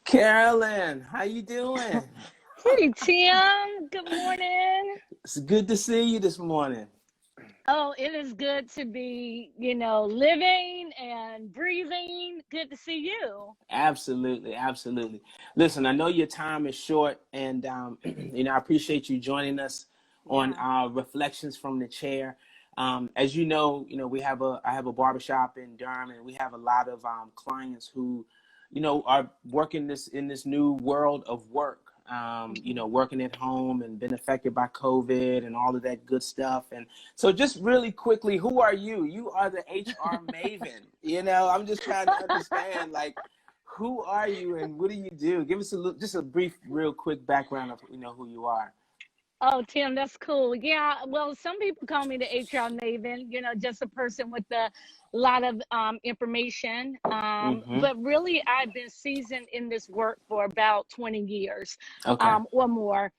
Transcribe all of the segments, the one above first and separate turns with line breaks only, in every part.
Carolyn, how you doing?
Hey, Tim. Good morning.
It's good to see you this morning.
Oh, it is good to be, living and breathing. Good to see you.
Absolutely, absolutely. Listen, I know your time is short, and I appreciate you joining us on
Yeah.
our reflections from the chair. As I have a barbershop in Durham, and we have a lot of clients who, are working in this new world of work. Working at home and been affected by COVID and all of that good stuff. And so just really quickly, who are you? You are the HR maven. I'm just trying to understand, like, who are you and what do you do? Give us just a brief, real quick background of, who you are.
Oh, Tim, that's cool. Yeah, well, some people call me the HR maven, just a person with a lot of information.
Mm-hmm.
But really, I've been seasoned in this work for about 20 years
Okay.
or more.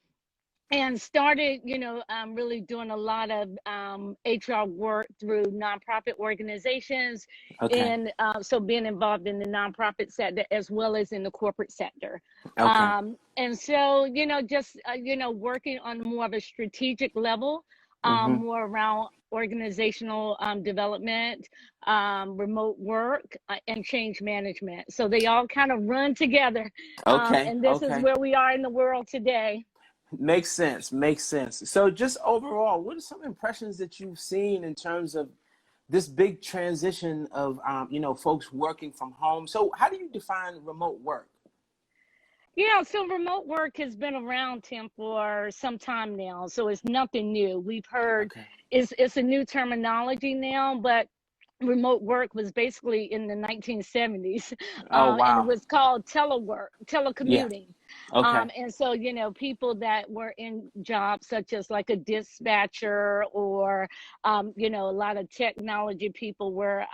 And started, really doing a lot of HR work through nonprofit organizations,
Okay.
and so being involved in the nonprofit sector as well as in the corporate sector.
Okay.
And so, just working on more of a strategic level,
Mm-hmm.
more around organizational development, remote work, and change management. So they all kind of run together,
Okay.
and this is
Okay.
where we are in the world today.
Makes sense. Makes sense. So just overall, what are some impressions that you've seen in terms of this big transition of, folks working from home? So how do you define remote work?
Yeah, so remote work has been around, Tim, for some time now. So it's nothing new. We've heard
Okay.
it's a new terminology now, but remote work was basically in the 1970s,
Oh,
and it
wow.
was called telework,
Yeah.
telecommuting.
Okay.
And so, people that were in jobs such as like a dispatcher or, a lot of technology people were,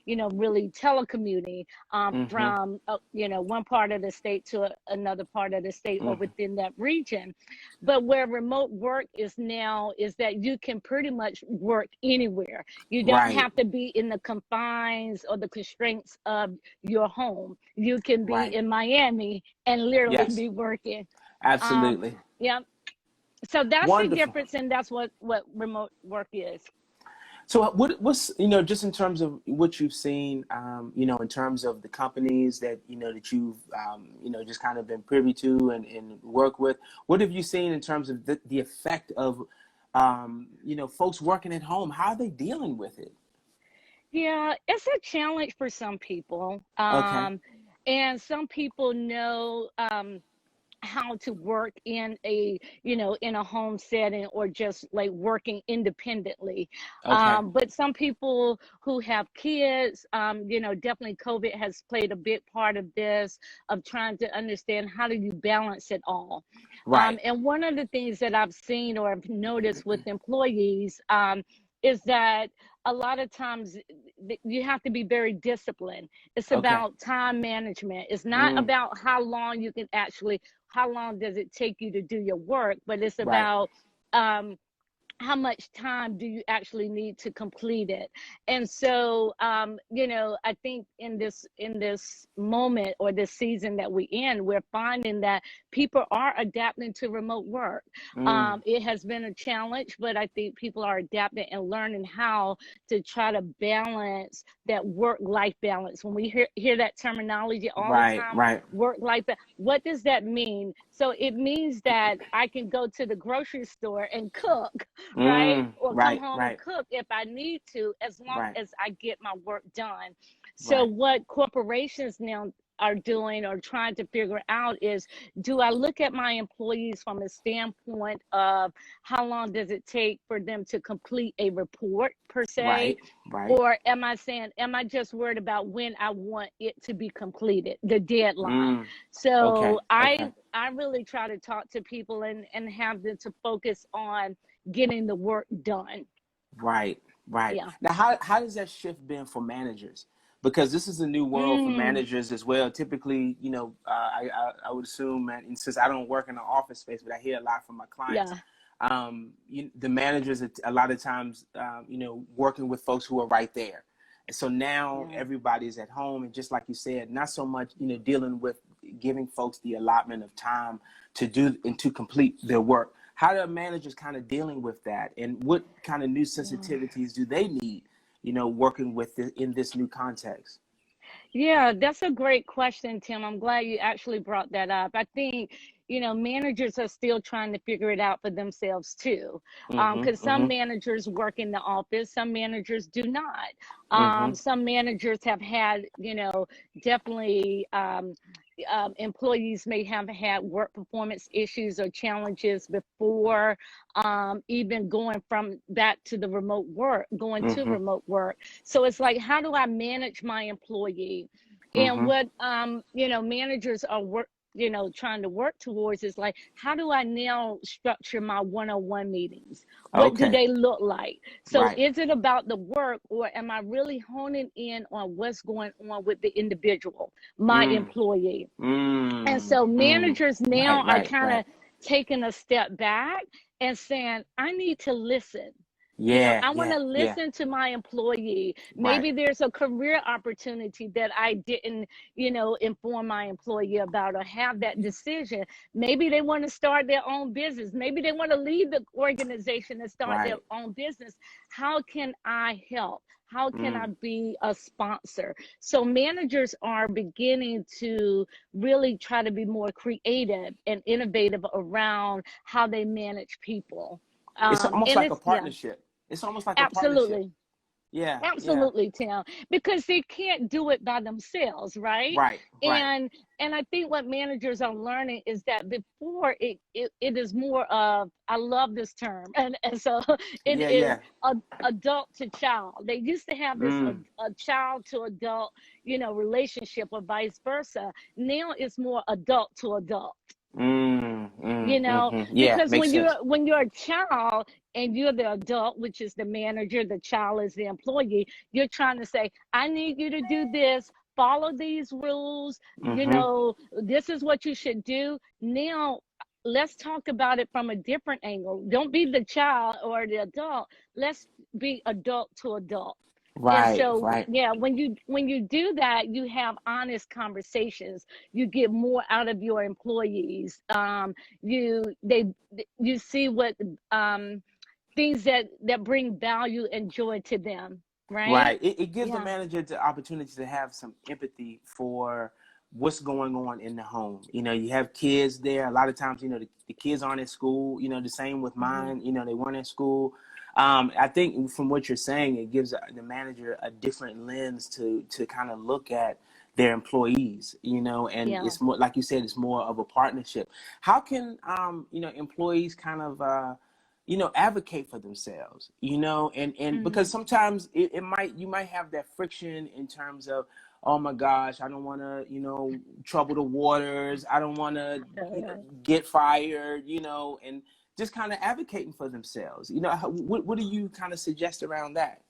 really telecommuting
Mm-hmm.
from, one part of the state to another part of the state or
Mm-hmm.
within that region. But where remote work is now is that you can pretty much work anywhere. You don't
Right.
have to be in the confines or the constraints of your home. You can be
Right.
in Miami and literally
Yes.
be working. Um,
Absolutely.
yeah. So that's the
Wonderful.
difference, and that's what remote work is.
So what's, just in terms of what you've seen, in terms of the companies that, that you've, just kind of been privy to and work with, what have you seen in terms of the effect of, folks working at home? How are they dealing with it?
Yeah, it's a challenge for some people.
Okay.
And some people know how to work in a home setting or just like working independently.
Okay.
But some people who have kids, definitely COVID has played a big part of this, of trying to understand how do you balance it all.
Right.
And one of the things that I've seen or I've noticed with employees, is that a lot of times you have to be very disciplined. It's
Okay.
about time management. It's not
Mm,
about how long does it take you to do your work, but it's
right.
about how much time do you actually need to complete it. And so I think in this moment or this season that we in, we're finding that people are adapting to remote work.
Mm,
It has been a challenge, but I think people are adapting and learning how to try to balance that work-life balance. When we hear that terminology all the
right.
time,
Right.
work-life, what does that mean? So it means that I can go to the grocery store and cook, right?
Mm,
Or come
right.
home and
Right.
cook if I need to, as long
Right.
as I get my work done. So
Right.
what corporations now are doing or trying to figure out is, do I look at my employees from a standpoint of how long does it take for them to complete a report per se?
Right. Right.
Or am I saying, am I just worried about when I want it to be completed, the deadline?
Mm, okay.
So
Okay.
I really try to talk to people and have them to focus on getting the work done.
Right, right.
Yeah.
Now, how does that shift been for managers? Because this is a new world for
Mm,
managers as well. Typically, I would assume, and since I don't work in the office space, but I hear a lot from my clients.
yeah.
The managers a lot of times, working with folks who are right there, So now
Yeah.
everybody's at home, and just like you said, not so much, dealing with giving folks the allotment of time to do and to complete their work. How are managers kind of dealing with that, and what kind of new sensitivities do they need, working with in this new context?
Yeah, that's a great question, Tim. I'm glad you actually brought that up. I think, managers are still trying to figure it out for themselves too.
Mm-hmm.
Because some
Mm-hmm.
managers work in the office, some managers do not.
Mm-hmm.
Some managers have had, definitely employees may have had work performance issues or challenges before even going from back to the remote work, going to
Mm-hmm.
remote work. So it's like, how do I manage my employee? And
Mm-hmm.
what managers are trying to work towards is like, how do I now structure my one-on-one meetings? What do
Okay.
they look like? So
Right.
is it about the work, or am I really honing in on what's going on with the individual, my
Mm.
employee? And
Mm.
so
Mm.
managers now
Right.
are
Right.
kind
Right.
of taking a step back and saying, I need to listen.
Yeah.
I want
Yeah.
to
Yeah.
listen to my employee.
Right.
Maybe there's a career opportunity that I didn't, inform my employee about or have that decision. Maybe they want to start their own business. Maybe they want to leave the organization and start their
Right.
own business. How can I help? How can I
Mm.
be a sponsor? So managers are beginning to really try to be more creative and innovative around how they manage people.
It's almost
And
like a
it's, yeah.
partnership. It's almost like a partnership.
Absolutely.
Yeah. Yeah.
Absolutely, Tim. Because they can't do it by themselves, right?
Right. Right.
And I think what managers are learning is that before it is more of, I love this term, and so it
Yeah.
is
Yeah.
adult to child. They used to have this
Mm.
a child to adult, relationship, or vice versa. Now it's more adult to adult.
Mm. Mm. Mm-hmm. Yeah.
Because
Makes sense.
when you're a child and you're the adult, which is the manager, the child is the employee, you're trying to say, I need you to do this, follow these rules,
Mm-hmm.
this is what you should do. Now let's talk about it from a different angle. Don't be the child or the adult, let's be adult to adult. And
Right.
so,
Right.
yeah, when you do that, you have honest conversations. You get more out of your employees. You see what things that bring value and joy to them, right?
Right. It gives the
Yeah.
manager the opportunity to have some empathy for what's going on in the home. You have kids there. A lot of times, the kids aren't in school. The same with
Hmm.
mine. They weren't in school. I think from what you're saying, it gives the manager a different lens to kind of look at their employees. And
Yeah.
it's more, like you said, it's more of a partnership. How can employees kind of advocate for themselves, and because
Hmm.
sometimes you might have that friction in terms of, oh my gosh, I don't want to, trouble the waters. I don't want to, get fired, and just kind of advocating for themselves. What do you kind of suggest around that?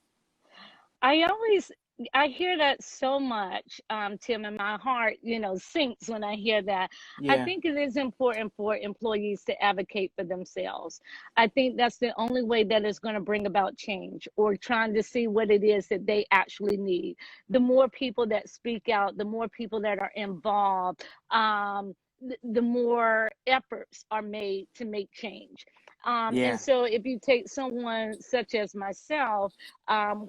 I always I hear that so much, Tim, and my heart, sinks when I hear that. I
Yeah.
think it is important for employees to advocate for themselves. I think that's the only way that is going to bring about change, or trying to see what it is that they actually need. The more people that speak out, the more people that are involved, the more efforts are made to make change. And
Yeah.
so if you take someone such as myself,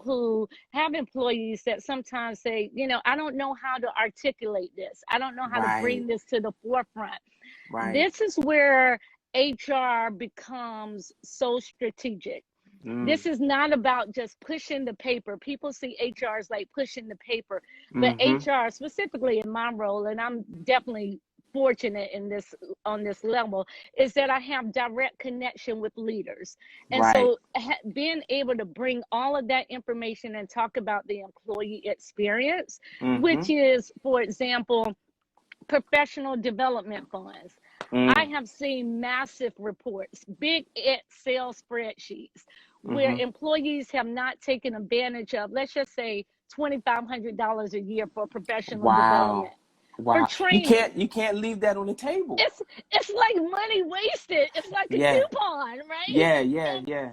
who have employees that sometimes say, I don't know how to articulate this. I don't know how to
Right.
bring this to the forefront.
Right.
This is where HR becomes so strategic.
Mm.
This is not about just pushing the paper. People see HR as like pushing the paper, but
Mm-hmm.
HR, specifically in my role, and I'm definitely fortunate in this on this level, is that I have direct connection with leaders. And
Right.
so being able to bring all of that information and talk about the employee experience,
Mm-hmm.
which is, for example, professional development funds. I
Mm.
have seen massive reports, big Excel spreadsheets, where
Mm-hmm.
employees have not taken advantage of, let's just say, $2,500 a year for professional
Wow.
development. for
Wow.
training.
You can't leave that on the table.
It's like money wasted. It's like a
Yeah.
coupon, right?
Yeah, yeah,
And
yeah.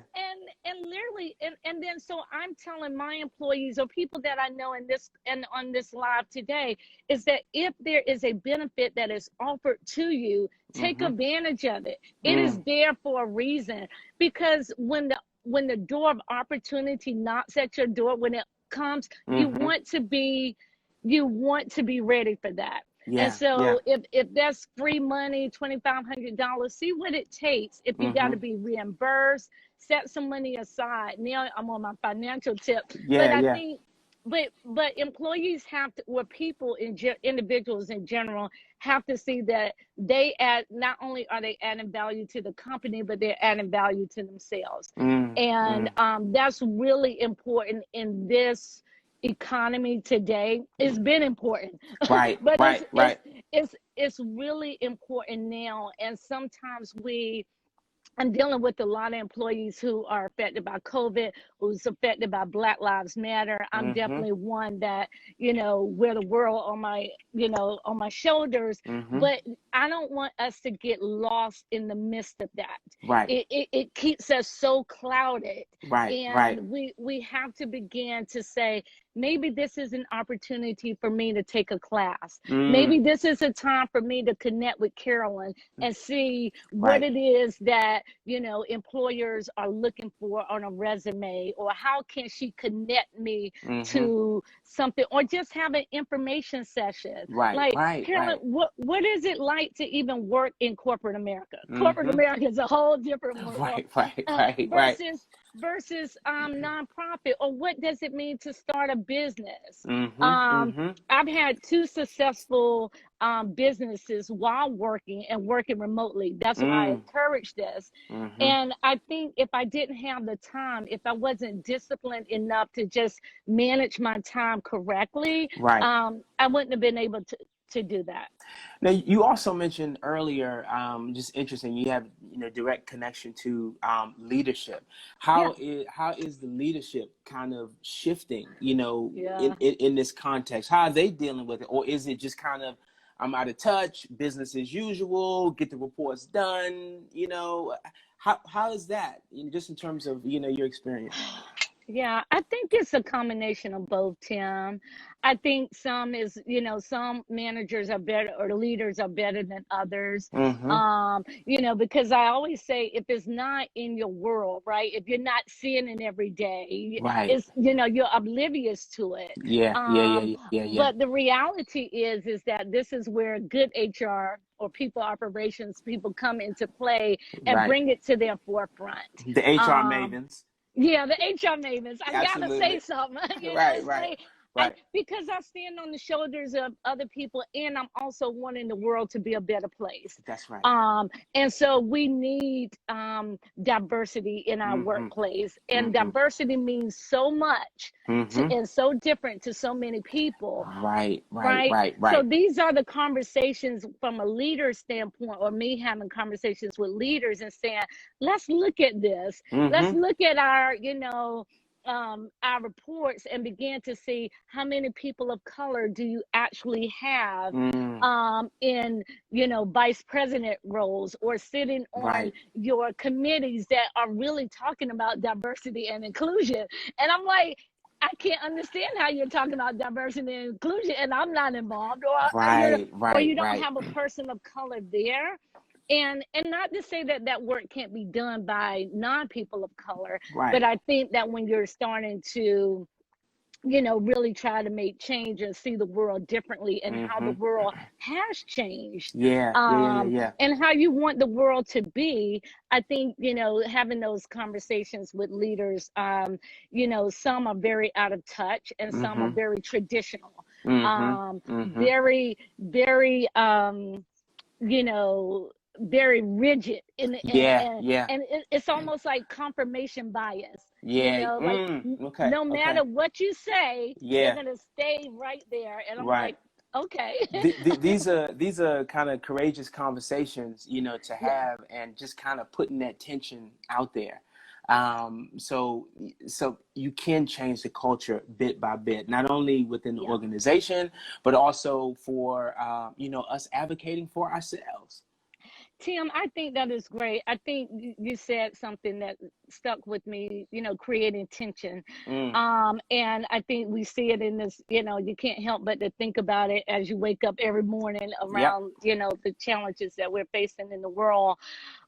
and literally, and then so I'm telling my employees or people that I know in this and on this live today is that if there is a benefit that is offered to you, take
Mm-hmm.
advantage of it. It is there for a reason, because when the door of opportunity knocks at your door, when it comes, you
Mm-hmm.
want to be ready for that. And
Yeah, yeah.
so if that's free money, $2,500, see what it takes. If you got
Mm-hmm.
to be reimbursed, set some money aside. Now I'm on my financial tip, but
Yeah,
I
yeah.
think, but employees have to, or people individuals in general have to see that they add, not only are they adding value to the company, but they're adding value to themselves. And that's really important in this economy today. It's been important,
Right,
but
right, right.
it's really important now. And sometimes I'm dealing with a lot of employees who are affected by COVID, who's affected by Black Lives Matter. I'm
Mm-hmm.
definitely one that, wear the world on my, on my shoulders.
Mm-hmm.
But I don't want us to get lost in the midst of that.
Right,
It keeps us so clouded.
right, right.
And we have to begin to say, maybe this is an opportunity for me to take a class.
Mm.
Maybe this is a time for me to connect with Carolyn and see what
Right.
it is that employers are looking for on a resume, or how can she connect me
Mm-hmm.
to something, or just have an information session.
Right,
Like,
right,
Carolyn,
right.
what is it like to even work in corporate America? Corporate
Mm-hmm.
America is a whole different world,
Right, right, right, right.
versus nonprofit. Or what does it mean to start a business?
Mm-hmm. Mm-hmm.
I've had two successful businesses while working remotely. That's why I
Mm.
encourage this.
Mm-hmm.
And I think if I didn't have the time, if I wasn't disciplined enough to just manage my time correctly,
Right.
I wouldn't have been able to do that.
Now, you also mentioned earlier, just interesting, you have, direct connection to leadership.
Yeah.
How is the leadership kind of shifting,
Yeah.
in this context? How are they dealing with it? Or is it just kind of, I'm out of touch, business as usual, get the reports done, how is that, just in terms of, your experience?
Yeah, I think it's a combination of both, Tim. I think some managers are better, or leaders are better than others.
Mm-hmm.
Because I always say, if it's not in your world, right? If you're not seeing it every day,
Right.
it's, you're oblivious to it.
Yeah, yeah, yeah, yeah, yeah, yeah.
But the reality is that this is where good HR or people operations people come into play and
Right.
bring it to their forefront.
The HR
Um,
mavens.
yeah, the HR mavens. I gotta say
Absolutely.
something.
Right,
It's
right,
like
right.
because I stand on the shoulders of other people, and I'm also wanting the world to be a better place.
That's right.
And so we need diversity in our
Mm-hmm.
workplace, and
Mm-hmm.
diversity means so much
Mm-hmm.
and so different to so many people.
Right, right,
Right.
right,
So
right.
these are the conversations from a leader standpoint, or me having conversations with leaders and saying, let's look at this. Let's
Mm-hmm.
look at our reports and begin to see how many people of color do you actually have
Mm.
in, vice president roles, or sitting on
Right.
your committees that are really talking about diversity and inclusion. And I'm like, I can't understand how you're talking about diversity and inclusion and I'm not involved,
Right,
or
right,
you don't
right,
have a person of color there. And not to say that work can't be done by non-people of color, but
right.
I think that when you're starting to really try to make change and see the world differently, and how the
Mm-hmm.
world has changed,
Yeah, yeah, yeah, yeah, yeah.
and how you want the world to be. I think, having those conversations with leaders, some are very out of touch and some are
Mm-hmm.
very traditional,
Mm-hmm. Mm-hmm.
very, very, you know, very rigid,
Yeah, yeah,
and it's almost like confirmation bias.
yeah.
Like,
Okay,
no
okay.
matter what you say, they're
Yeah,
gonna stay right there. And I'm
right.
like, okay.
These are kind of courageous conversations, to
Yeah,
have, and just kind of putting that tension out there. So you can change the culture bit by bit, not only within the
Yeah.
organization, but also for us advocating for ourselves.
Tim, I think that is great. I think you said something that stuck with me, creating tension.
Mm.
And I think we see it in this, you can't help but to think about it as you wake up every morning
Yep.
around, the challenges that we're facing in the world.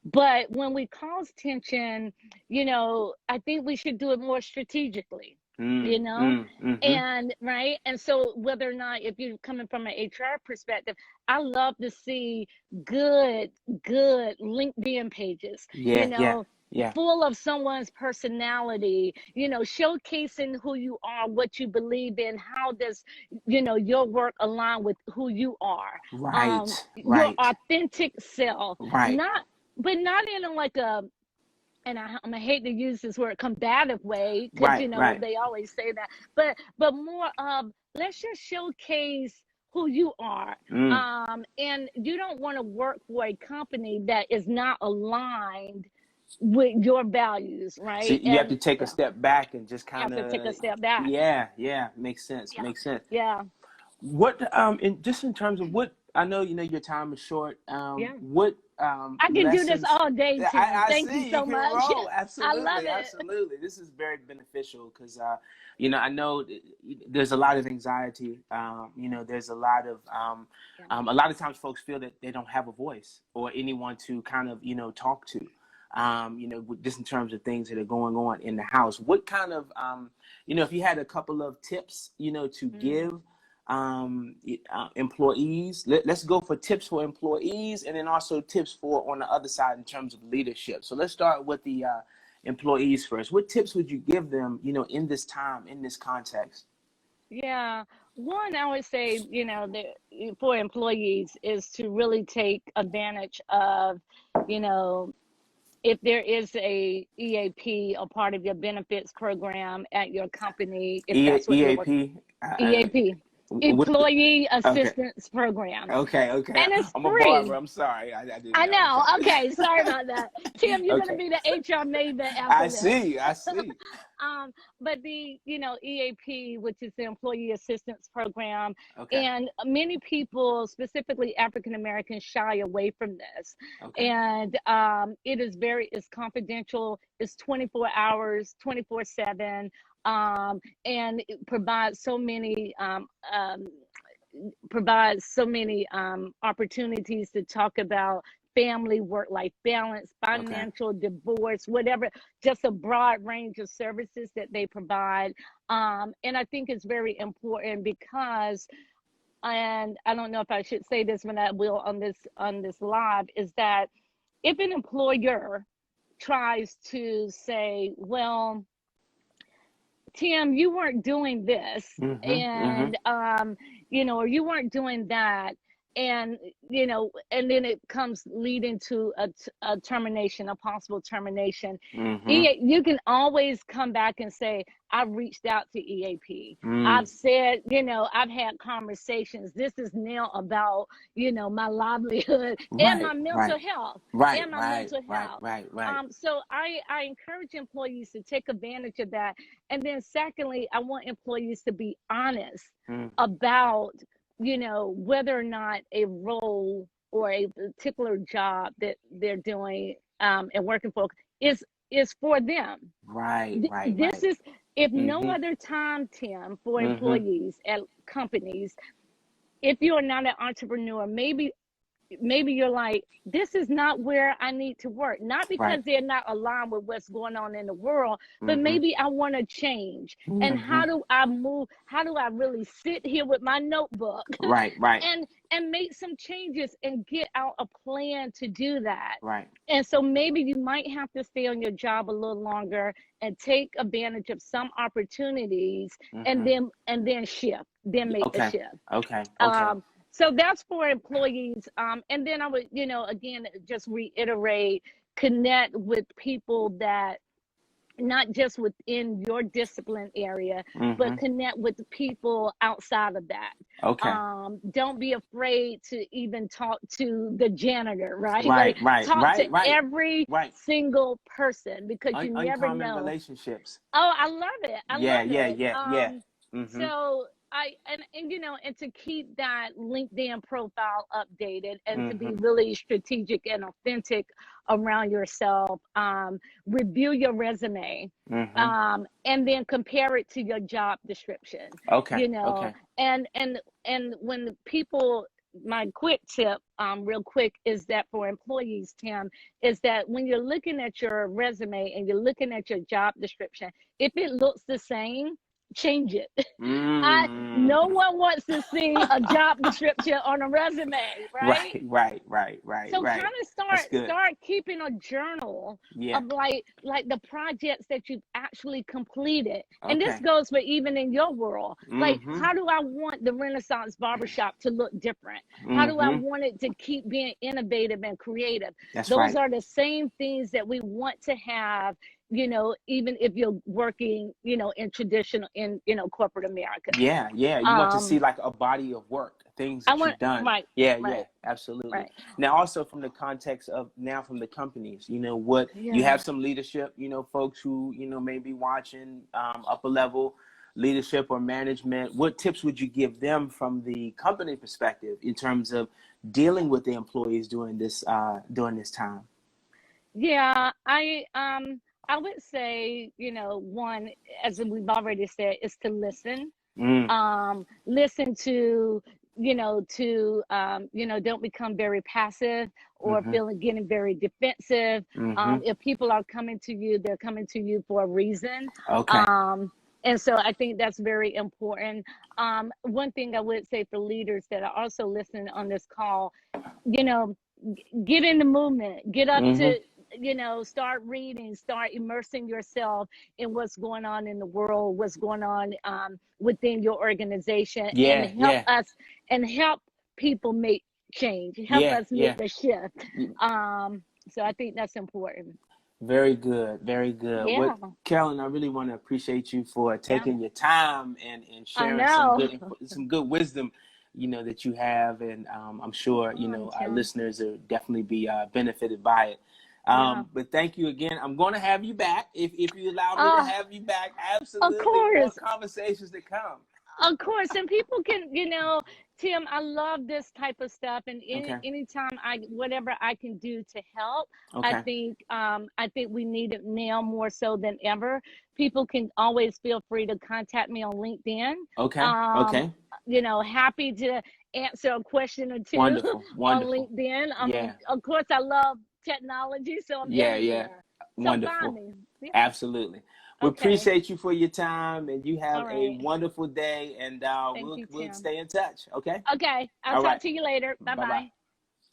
But when we cause tension, I think we should do it more strategically,
Mm, mm.
and right. And so whether or not, if you're coming from an HR perspective, I love to see good, good LinkedIn pages,
Yeah, yeah, yeah.
full of someone's personality, showcasing who you are, what you believe in, how does, your work align with who you are,
Right,
your
right,
authentic self,
right.
not in like a, and I'm gonna hate to use this word, combative way, because
Right, right.
they always say that, but more of, let's just showcase who you are.
Mm.
And you don't want to work for a company that is not aligned with your values,
So
right?
you have
And
to take a
yeah,
step back and just
you
kind
have to take
of,
a step back.
yeah, yeah, makes sense,
Yeah,
makes sense.
yeah,
What in terms of what, I know your time is short.
yeah.
What
I can do this
lessons?
all day, Tim.
I
Thank you
see you
so
can
much.
roll.
I love
Absolutely,
it.
absolutely. This is very beneficial because I know there's a lot of anxiety. There's
Yeah.
a lot of times folks feel that they don't have a voice or anyone to kind of talk to. Just in terms of things that are going on in the house. What kind of if you had a couple of tips to
Mm.
give employees. Let's go for tips for employees, and then also tips for on the other side in terms of leadership. So let's start with the employees first. What tips would you give them in this time, in this context?
Yeah. One, I would say, for employees is to really take advantage of, you know, if there is a EAP, a part of your benefits program at your company, if that's what you're working,
EAP.
EAP,
What?
Employee
Okay.
Assistance Program.
Okay.
And it's
I'm a barber.
free.
I'm sorry. I didn't
I
know.
know.
Okay.
Okay. Sorry about that. Tim, you're going to
Okay.
be the HR maven
I
after this.
see. I see.
But the, EAP, which is the Employee Assistance Program,
Okay.
and many people, specifically African Americans, shy away from this.
Okay.
And it's confidential. It's 24 hours, 24/7, and it provides so many opportunities to talk about family, work-life balance,
Okay.
financial, divorce, whatever, just a broad range of services that they provide. And I think it's very important because, and I don't know if I should say this, when I will on this live, is that if an employer tries to say, well, Tim, you weren't doing this,
Mm-hmm.
and or you weren't doing that, and and then it comes leading to a termination, a possible termination.
Mm-hmm.
You can always come back and say, I've reached out to EAP.
Mm.
I've said, I've had conversations. This is now about, my livelihood and
Right.
my
Right.
mental health
Right.
and my
Right.
mental
Right.
health.
Right. Right.
So I encourage employees to take advantage of that. And then secondly, I want employees to be honest
Mm.
about, whether or not a role or a particular job that they're doing and working for is for them.
Right. Right.
This
Right.
is, if no
Mm-hmm.
other time, Tim, for
Mm-hmm.
employees at companies, if you are not an entrepreneur, maybe you're like, this is not where I need to work. Not
Right.
because they're not aligned with what's going on in the world, but
Mm-hmm.
maybe I want to change. And
Mm-hmm.
how do I move? How do I really sit here with my notebook
Right. Right.
and make some changes and get out a plan to do that?
Right.
And so maybe you might have to stay on your job a little longer and take advantage of some opportunities,
Mm-hmm.
and then shift, then make the
Okay.
shift.
Okay. Okay.
Um, so that's for employees. And then I would, again, just reiterate, connect with people that not just within your discipline area,
Mm-hmm.
but connect with the people outside of that.
Okay.
Don't be afraid to even talk to the janitor, right?
Right,
Like, talk to
right,
every
right.
single person, because you never
Uncommon
know.
relationships.
Oh, I love it. I
Yeah,
love
yeah,
it.
yeah, yeah. Mm-hmm.
So and you know, and to keep that LinkedIn profile updated, and to be
Mm-hmm.
really strategic and authentic around yourself. Review your resume,
Mm-hmm.
and then compare it to your job description.
Okay,
You know,
okay.
and when people, my quick tip, real quick, is that for employees, Tim, is that when you're looking at your resume and you're looking at your job description, if it looks the same, change it. No one wants to see a job description on a resume, right? So kind
Right.
of
That's good.
start keeping a journal
Yeah.
of like the projects that you've actually completed. And this
Okay.
goes for even in your world. Like,
Mm-hmm.
how do I want the Renaissance barbershop to look different? How do I
Mm-hmm.
want it to keep being innovative and creative?
That's
Those
right.
are the same things that we want to have, you know, even if you're working, you know, in traditional, in, you know, corporate America.
Yeah, yeah. You want to see like a body of work, things
I
that
want,
you've done.
right,
Yeah, yeah,
right,
absolutely.
right.
Now, also from the context of now from the companies, you know, what you
Yeah.
have some leadership, you know, folks who, you know, may be watching, upper level leadership or management. What tips would you give them from the company perspective in terms of dealing with the employees during this time?
Yeah, I would say, you know, one, as we've already said, is to listen.
Mm,
Listen to, you know, don't become very passive or
mm-hmm,
getting very defensive.
mm-hmm.
If people are coming to you, they're coming to you for a reason.
Okay.
Um, and so I think that's very important. One thing I would say for leaders that are also listening on this call, you know, get in the movement, get up
Mm-hmm.
to, you know, start reading, start immersing yourself in what's going on in the world, what's going on within your organization, and
Yeah,
help
yeah,
us and help people make change, help
yeah,
us
yeah.
make the shift. So I think that's important.
Very good, very good.
Yeah,
Carolyn, I really want to appreciate you for
yeah,
taking your time and
I
sharing
know.
some good wisdom, you know, that you have, and I'm sure, you
Oh,
know, our
Tim.
listeners will definitely be benefited by it.
Yeah.
But thank you again. I'm going to have you back if you allow me to
Uh,
have you back.
of
Absolutely, more
course.
conversations to come.
Of course, and people can, you know, Tim, I love this type of stuff, and
Okay,
anytime whatever I can do to help,
okay,
I think we need it now more so than ever. People can always feel free to contact me on LinkedIn.
okay,
Um,
okay.
you know, happy to answer a question or two
Wonderful,
on
wonderful.
LinkedIn.
Yeah,
Of course, I love technology, so I'm
yeah, yeah.
everywhere. So find
Wonderful.
me. Yeah.
Absolutely. We
Okay.
appreciate you for your time, and you have
All
a
right.
wonderful day, and
Thank you,
we'll
Tim.
stay in touch. Okay.
Okay. I'll
All
talk
right.
to you later. Bye
Bye bye.
bye.